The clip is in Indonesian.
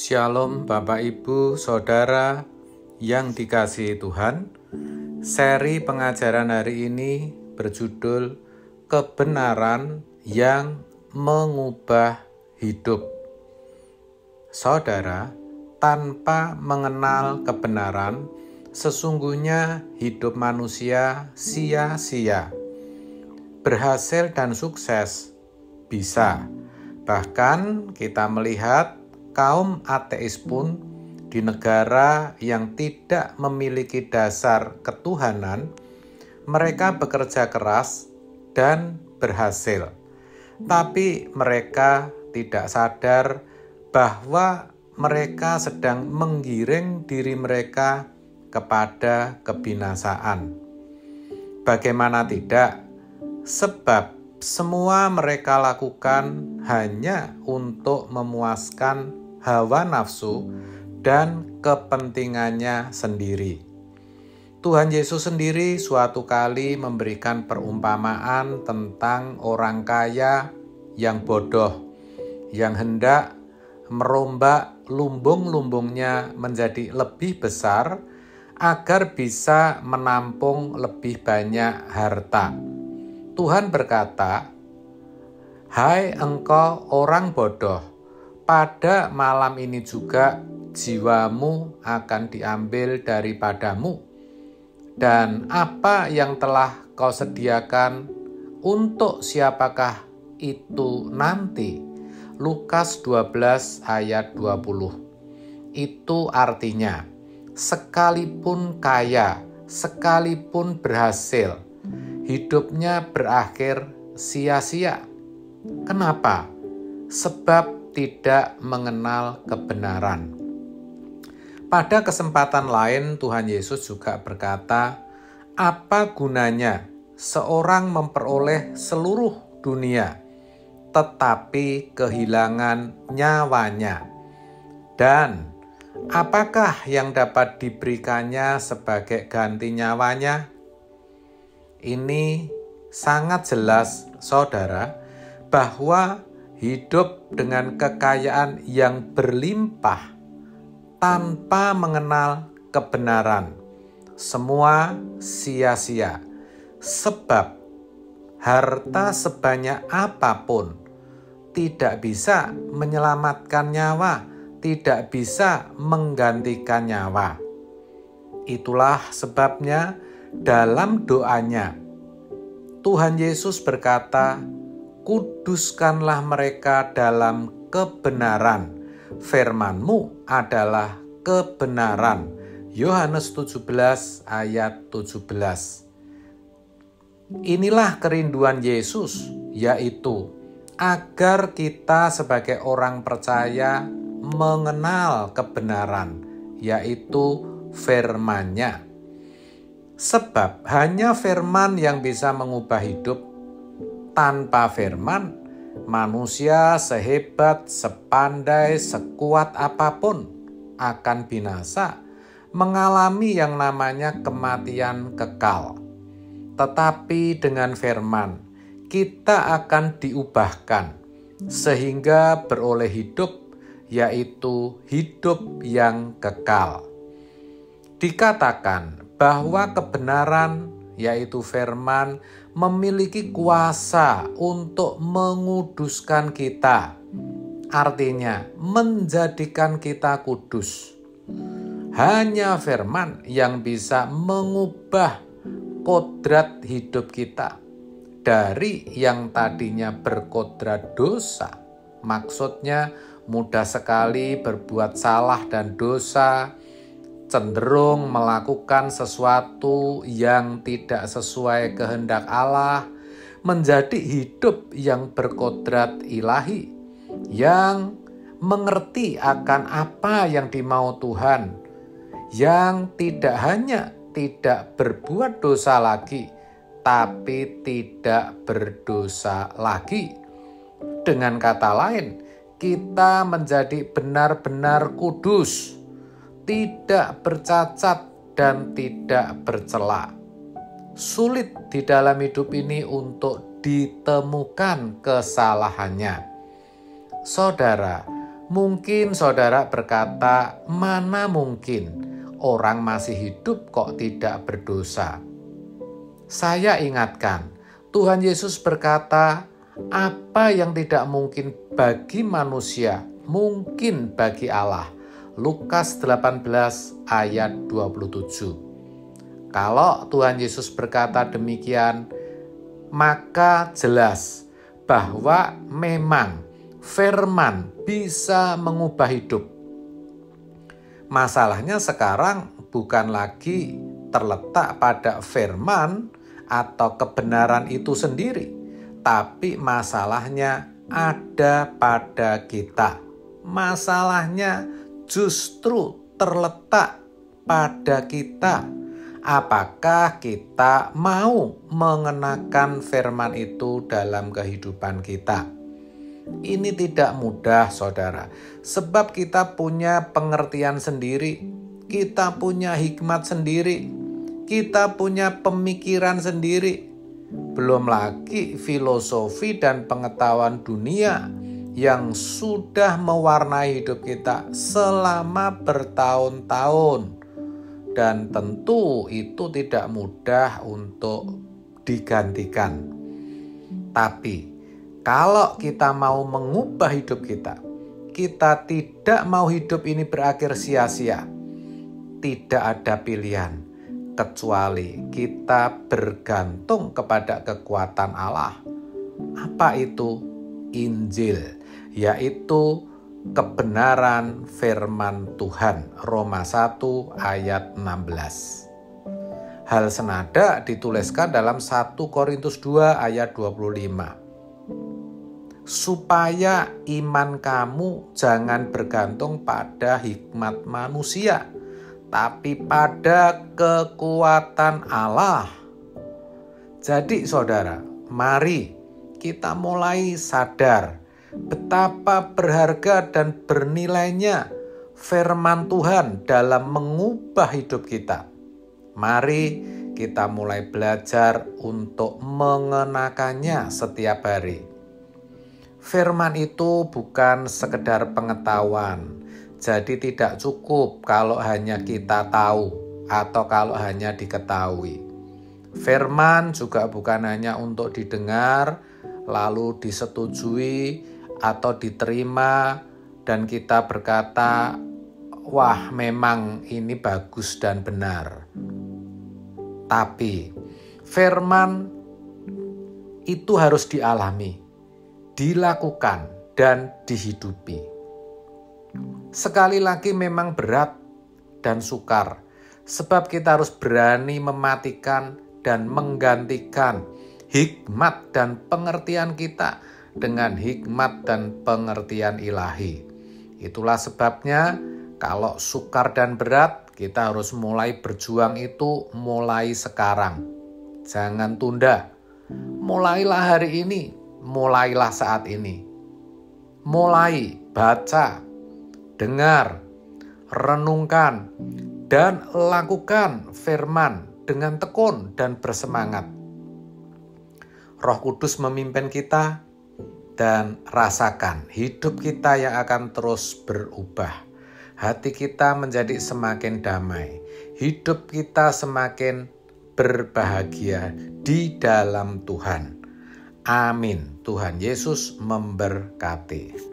Shalom Bapak Ibu Saudara yang dikasihi Tuhan. Seri pengajaran hari ini berjudul Kebenaran yang Mengubah Hidup. Saudara, tanpa mengenal kebenaran, sesungguhnya hidup manusia sia-sia. Berhasil dan sukses bisa. Bahkan kita melihat kaum ateis pun di negara yang tidak memiliki dasar ketuhanan, mereka bekerja keras dan berhasil. Tapi mereka tidak sadar bahwa mereka sedang menggiring diri mereka kepada kebinasaan. Bagaimana tidak? Sebab semua mereka lakukan hanya untuk memuaskan hawa nafsu dan kepentingannya sendiri. Tuhan Yesus sendiri suatu kali memberikan perumpamaan tentang orang kaya yang bodoh, yang hendak merombak lumbung-lumbungnya menjadi lebih besar agar bisa menampung lebih banyak harta. Tuhan berkata, "Hai engkau orang bodoh, pada malam ini juga jiwamu akan diambil daripadamu. Dan apa yang telah kau sediakan, untuk siapakah itu nanti?" Lukas 12 ayat 20. Itu artinya, sekalipun kaya, sekalipun berhasil, hidupnya berakhir sia-sia. Kenapa? Sebab tidak mengenal kebenaran. Pada kesempatan lain, Tuhan Yesus juga berkata, "Apa gunanya seorang memperoleh seluruh dunia, tetapi kehilangan nyawanya? Dan apakah yang dapat diberikannya sebagai ganti nyawanya?" Ini sangat jelas, saudara, bahwa hidup dengan kekayaan yang berlimpah tanpa mengenal kebenaran, semua sia-sia. Sebab harta sebanyak apapun tidak bisa menyelamatkan nyawa, tidak bisa menggantikan nyawa. Itulah sebabnya dalam doanya, Tuhan Yesus berkata, "Kuduskanlah mereka dalam kebenaran. Firman-Mu adalah kebenaran." Yohanes 17 ayat 17. Inilah kerinduan Yesus, yaitu agar kita sebagai orang percaya mengenal kebenaran, yaitu firman-Nya. Sebab hanya firman yang bisa mengubah hidup. Tanpa firman, manusia sehebat, sepandai, sekuat apapun akan binasa, mengalami yang namanya kematian kekal. Tetapi dengan firman, kita akan diubahkan sehingga beroleh hidup, yaitu hidup yang kekal. Dikatakan bahwa kebenaran, yaitu firman, memiliki kuasa untuk menguduskan kita. Artinya, menjadikan kita kudus. Hanya firman yang bisa mengubah kodrat hidup kita dari yang tadinya berkodrat dosa. Maksudnya, mudah sekali berbuat salah dan dosa, cenderung melakukan sesuatu yang tidak sesuai kehendak Allah, menjadi hidup yang berkodrat ilahi, yang mengerti akan apa yang dimau Tuhan, yang tidak hanya tidak berbuat dosa lagi, tapi tidak berdosa lagi. Dengan kata lain, kita menjadi benar-benar kudus, tidak bercacat dan tidak bercela. Sulit di dalam hidup ini untuk ditemukan kesalahannya. Saudara, Mungkin saudara berkata, mana mungkin orang masih hidup kok tidak berdosa. Saya ingatkan, Tuhan Yesus berkata, apa yang tidak mungkin bagi manusia, mungkin bagi Allah. Lukas 18 ayat 27. Kalau Tuhan Yesus berkata demikian, maka jelas bahwa memang firman bisa mengubah hidup. Masalahnya sekarang bukan lagi terletak pada firman atau kebenaran itu sendiri, tapi masalahnya ada pada kita. Masalahnya justru terletak pada kita. Apakah kita mau mengenakan firman itu dalam kehidupan kita? Ini tidak mudah, saudara, sebab kita punya pengertian sendiri, kita punya hikmat sendiri, kita punya pemikiran sendiri. Belum lagi filosofi dan pengetahuan dunia yang sudah mewarnai hidup kita selama bertahun-tahun. Dan tentu itu tidak mudah untuk digantikan. Tapi kalau kita mau mengubah hidup kita, kita tidak mau hidup ini berakhir sia-sia. Tidak ada pilihan kecuali kita bergantung kepada kekuatan Allah. Apa itu? Injil, yaitu kebenaran firman Tuhan. Roma 1 ayat 16. Hal senada dituliskan dalam 1 Korintus 2 ayat 25. Supaya iman kamu jangan bergantung pada hikmat manusia, tapi pada kekuatan Allah. Jadi saudara, mari kita mulai sadar betapa berharga dan bernilainya firman Tuhan dalam mengubah hidup kita. Mari kita mulai belajar untuk mengenakannya setiap hari. Firman itu bukan sekedar pengetahuan. Jadi tidak cukup kalau hanya kita tahu atau kalau hanya diketahui. Firman juga bukan hanya untuk didengar, lalu disetujui atau diterima dan kita berkata, wah memang ini bagus dan benar. Tapi firman itu harus dialami, dilakukan dan dihidupi. Sekali lagi memang berat dan sukar, sebab kita harus berani mematikan dan menggantikan hikmat dan pengertian kita dengan hikmat dan pengertian ilahi. Itulah sebabnya kalau sukar dan berat, kita harus mulai berjuang itu mulai sekarang. Jangan tunda. Mulailah hari ini, mulailah saat ini. Mulai baca, dengar, renungkan, dan lakukan firman dengan tekun dan bersemangat. Roh Kudus memimpin kita dan rasakan hidup kita yang akan terus berubah. Hati kita menjadi semakin damai, hidup kita semakin berbahagia di dalam Tuhan. Amin. Tuhan Yesus memberkati.